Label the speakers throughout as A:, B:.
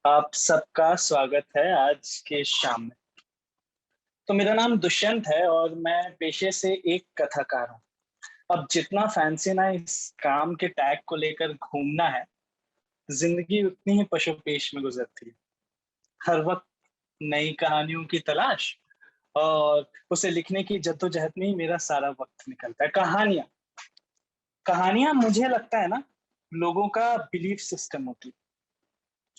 A: आप सबका स्वागत है आज के शाम में। तो मेरा नाम दुष्यंत है और मैं पेशे से एक कथाकार हूँ। अब जितना फैंसी ना इस काम के टैग को लेकर घूमना है, जिंदगी उतनी ही पशुपेश में गुजरती है। हर वक्त नई कहानियों की तलाश और उसे लिखने की जद्दोजहद में ही मेरा सारा वक्त निकलता है। कहानियां मुझे लगता है ना, लोगों का बिलीफ सिस्टम होती है।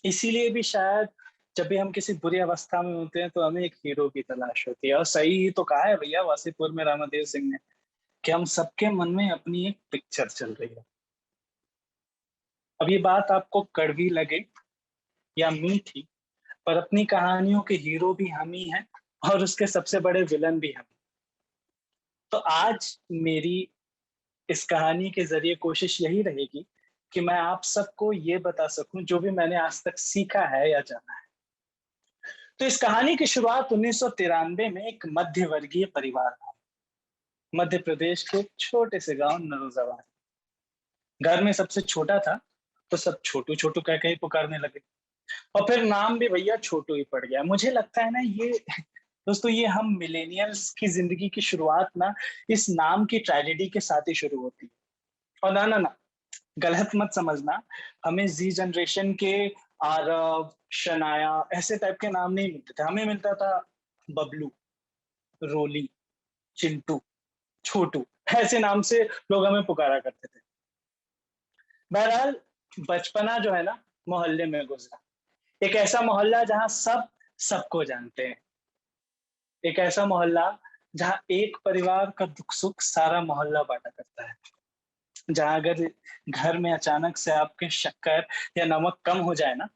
A: इसीलिए भी शायद जब भी हम किसी बुरी अवस्था में होते हैं तो हमें एक हीरो की तलाश होती है। और सही ही तो कहा है भैया वासीपुर में रामादेव सिंह ने कि हम सबके मन में अपनी एक पिक्चर चल रही है। अब ये बात आपको कड़वी लगे या मीठी, पर अपनी कहानियों के हीरो भी हम ही हैं और उसके सबसे बड़े विलन भी हम। तो आज मेरी इस कहानी के जरिए कोशिश यही रहेगी कि मैं आप सबको ये बता सकूं जो भी मैंने आज तक सीखा है या जाना है। तो इस कहानी की शुरुआत 1993 में एक मध्य वर्गीय परिवार था। मध्य प्रदेश के एक छोटे से गांव नरोजावाद। घर में सबसे छोटा था, तो सब छोटू छोटू कह के ही पुकारने लगे। और फिर नाम भी भैया छोटू ही पड़ गया। मुझे लगता है ना ये दोस्तों, ये हम मिलेनियल्स की जिंदगी की शुरुआत ना इस नाम की ट्रेजेडी के साथ ही शुरू होती है। और ना ना ना, गलत मत समझना। हमें जी जनरेशन के आरव, शनाया ऐसे टाइप के नाम नहीं मिलते थे। हमें मिलता था बबलू, रोली, चिंटू, छोटू, ऐसे नाम से लोग हमें पुकारा करते थे। बहरहाल बचपना जो है ना, मोहल्ले में गुजरा। एक ऐसा मोहल्ला जहां सब सबको जानते हैं। एक ऐसा मोहल्ला जहां एक परिवार का दुख सुख सारा मोहल्ला बांटा करता है। जहां अगर घर में अचानक से आपके शक्कर या नमक कम हो जाए ना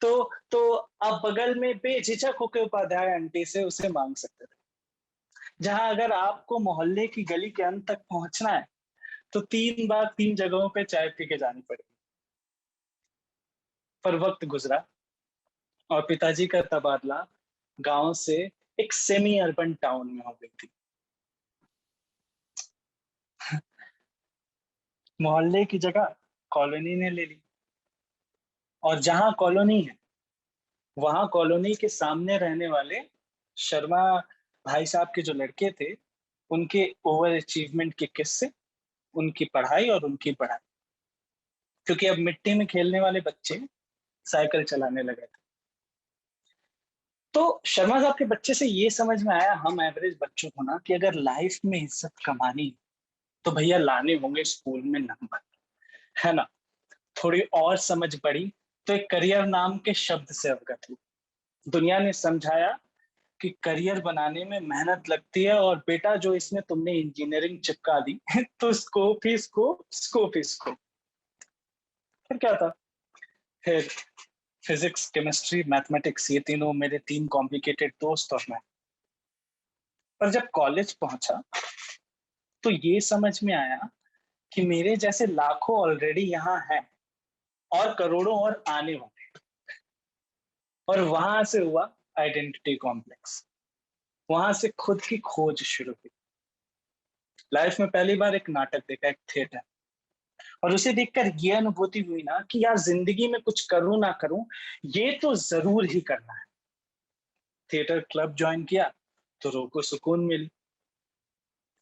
A: तो आप बगल में बेझिझक होकर उपाध्याय आंटी से उसे मांग सकते थे। जहां अगर आपको मोहल्ले की गली के अंत तक पहुंचना है तो 3 बार 3 जगहों पे चाय पी के जानी पड़ेगी। पर वक्त गुजरा और पिताजी का तबादला गांव से एक सेमी अर्बन टाउन में हो गई थी। मोहल्ले की जगह कॉलोनी ने ले ली। और जहां कॉलोनी है वहां कॉलोनी के सामने रहने वाले शर्मा भाई साहब के जो लड़के थे, उनके ओवर अचीवमेंट के किस्से, उनकी पढ़ाई और उनकी पढ़ाई। क्योंकि अब मिट्टी में खेलने वाले बच्चे साइकिल चलाने लगे थे। तो शर्मा साहब के बच्चे से ये समझ में आया, हम एवरेज बच्चों को ना, कि अगर लाइफ में इज्जत कमानी तो भैया लाने होंगे स्कूल में नंबर, है ना। थोड़ी और समझ पड़ी तो एक करियर नाम के शब्द से अवगत हुई। दुनिया ने समझाया कि करियर बनाने में मेहनत लगती है और बेटा जो इसमें तुमने इंजीनियरिंग चिपका दी तो स्कोप ही स्कोप। फिर क्या था? फिर फिजिक्स, केमिस्ट्री, मैथमेटिक्स, ये तीनों मेरे 3 कॉम्प्लिकेटेड दोस्त और मैं। पर जब कॉलेज पहुंचा तो ये समझ में आया कि मेरे जैसे लाखों ऑलरेडी यहाँ हैं और करोड़ों और आने वाले। और वहां से हुआ आइडेंटिटी कॉम्प्लेक्स। वहां से खुद की खोज शुरू हुई। लाइफ में पहली बार एक नाटक देखा, एक थिएटर। और उसे देखकर ये अनुभूति हुई ना कि यार जिंदगी में कुछ करूं ना करूं, ये तो जरूर ही करना है। थिएटर क्लब ज्वाइन किया तो रूह को सुकून मिली।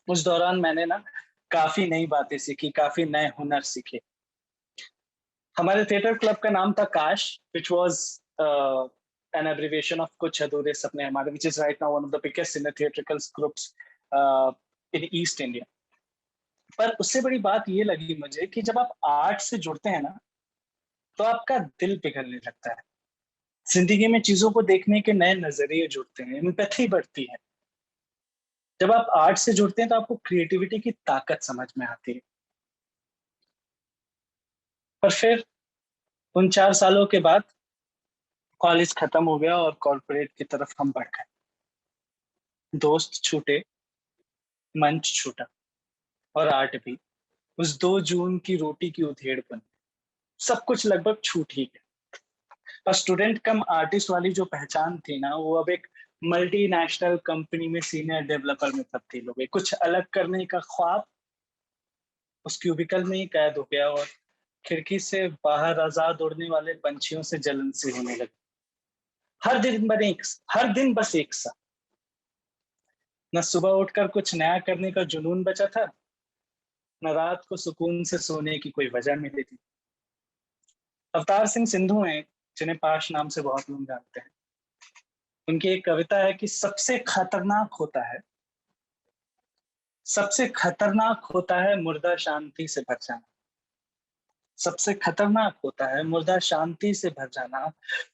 A: उस दौरान मैंने ना काफी नई बातें सीखी, काफी नए हुनर सीखे। हमारे थिएटर क्लब का नाम था काश, which was an abbreviation of कुछ अधूरे सपने हमारे, which is right now one of the biggest cine theatrical groups in east India. पर उससे बड़ी बात ये लगी मुझे कि जब आप आर्ट से जुड़ते हैं ना, तो आपका दिल पिघलने लगता है। जिंदगी में चीजों को देखने के नए नजरिए जुड़ते हैं, एम्पैथी बढ़ती है। जब आप आर्ट से जुड़ते हैं तो आपको क्रिएटिविटी की ताकत समझ में आती है। पर फिर उन 4 सालों के बाद कॉलेज खत्म हो गया और कॉर्पोरेट की तरफ हम बढ़ गए। दोस्त छूटे, मंच छूटा और आर्ट भी। उस 2 जून की रोटी की उधेड़पन, सब कुछ लगभग छूट ही गया। और स्टूडेंट कम आर्टिस्ट वाली जो पहचान थी ना, वो अब एक मल्टीनेशनल कंपनी में सीनियर डेवलपर में तब्दील हो गई। कुछ अलग करने का ख्वाब उस क्यूबिकल में ही कैद हो गया और खिड़की से बाहर आजाद उड़ने वाले पंछियों से जलन सी होने लगी। हर दिन बस एक सा। न सुबह उठकर कुछ नया करने का जुनून बचा था, न रात को सुकून से सोने की कोई वजह मिली थी। अवतार सिंह सिंधु हैं, जिन्हें पाश नाम से बहुत लोग जानते हैं। उनकी एक कविता है कि सबसे खतरनाक होता है मुर्दा शांति से भर जाना। सबसे खतरनाक होता है मुर्दा शांति से भर जाना,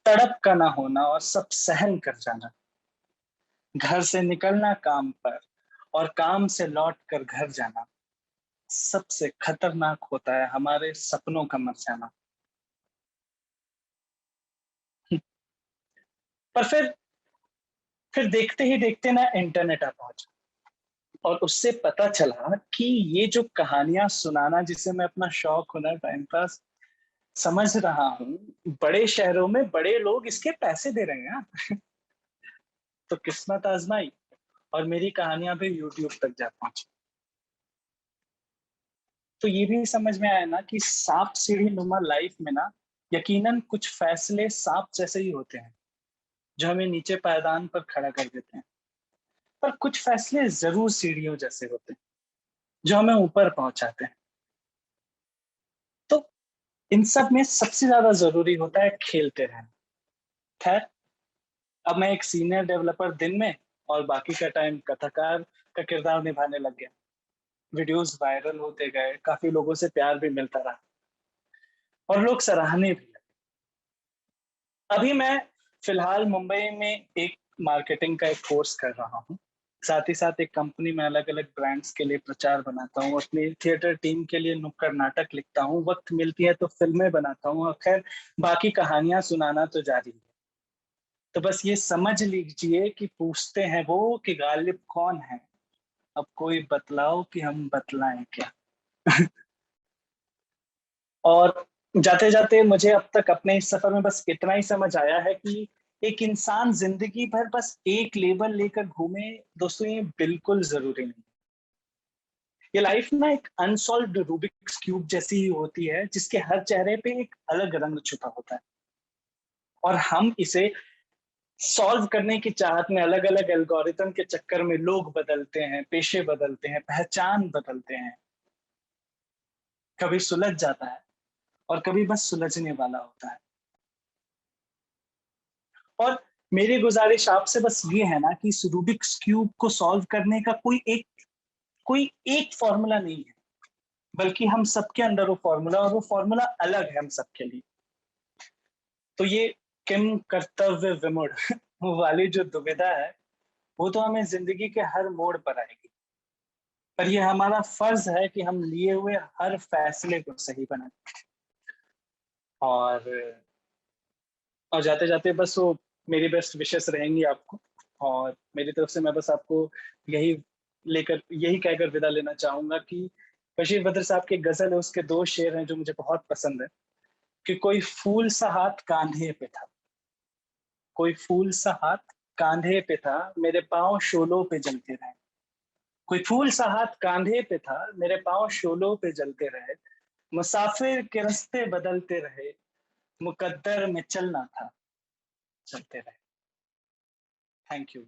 A: तड़प का ना होना और सब सहन कर जाना। घर से निकलना काम पर और काम से लौट कर घर जाना। सबसे खतरनाक होता है हमारे सपनों का मर जाना। पर फिर देखते ही देखते ना इंटरनेट आ पहुंचा, और उससे पता चला कि ये जो कहानियां सुनाना, जिसे मैं अपना शौक होना टाइम पास समझ रहा हूँ, बड़े शहरों में बड़े लोग इसके पैसे दे रहे हैं। तो किस्मत आजमाई और मेरी कहानियां भी यूट्यूब तक जा पहुंची। तो ये भी समझ में आया ना कि सांप सीढ़ी नुमा लाइफ में ना यकीनन कुछ फैसले सांप जैसे ही होते हैं, जो हमें नीचे पायदान पर खड़ा कर देते हैं। पर कुछ फैसले जरूर सीढ़ियों जैसे होते हैं, जो हमें ऊपर पहुंचाते हैं। तो इन सब में सबसे ज्यादा जरूरी होता है खेलते रहना। खैर, अब मैं एक सीनियर डेवलपर दिन में और बाकी का टाइम कथाकार का किरदार निभाने लग गया। वीडियोस वायरल होते गए, काफी लोगों से प्यार भी मिलता रहा और लोग सराहने भी लगे। अभी मैं फिलहाल मुंबई में एक मार्केटिंग का एक कोर्स कर रहा हूँ। साथ ही साथ एक कंपनी में अलग अलग ब्रांड्स के लिए प्रचार बनाता हूँ, अपनी थिएटर टीम के लिए नुक्कड़ नाटक लिखता हूँ, वक्त मिलती है तो फिल्में बनाता हूँ, और खैर बाकी कहानियां सुनाना तो जारी है। तो बस ये समझ लीजिए कि पूछते हैं वो कि गालिब कौन है, अब कोई बतलाओ कि हम बतलाएं क्या। और जाते जाते मुझे अब तक अपने इस सफर में बस इतना ही समझ आया है कि एक इंसान जिंदगी भर बस एक लेबल लेकर घूमे, दोस्तों ये बिल्कुल जरूरी नहीं। ये लाइफ ना एक अनसॉल्व्ड रूबिक्स क्यूब जैसी ही होती है, जिसके हर चेहरे पे एक अलग रंग छुपा होता है, और हम इसे सॉल्व करने की चाहत में अलग अलग एल्गोरिथम के चक्कर में लोग बदलते हैं, पेशे बदलते हैं, पहचान बदलते हैं। कभी सुलझ जाता है और कभी बस सुलझने वाला होता है। और मेरी गुजारिश आपसे बस ये है ना कि इस रूबिक्स क्यूब को सॉल्व करने का कोई एक फॉर्मूला नहीं है, बल्कि हम सबके अंदर वो फॉर्मूला, और वो फॉर्मूला अलग है हम सबके लिए। तो ये किम कर्तव्य विमूढ़ वो वाली जो दुविधा है, वो तो हमें जिंदगी के हर मोड़ पर आएगी। पर ये हमारा फर्ज है कि हम लिए हुए हर फैसले को सही बनाएं। और जाते जाते बस वो मेरी बेस्ट विशेस रहेंगी आपको, और मेरी तरफ से मैं बस आपको यही यही कहकर विदा लेना चाहूंगा कि बशीर बद्र साहब की गजल है, उसके दो शेर हैं जो मुझे बहुत पसंद है। कि कोई फूल सा हाथ कांधे पे था, कोई फूल सा हाथ कांधे पे था, मेरे पांव शोलों पे जलते रहे। कोई फूल सा हाथ कांधे पे था, मेरे पांव शोलों पे जलते रहे। मुसाफिर के रास्ते बदलते रहे, मुकद्दर में चलना था, चलते रहे। Thank you.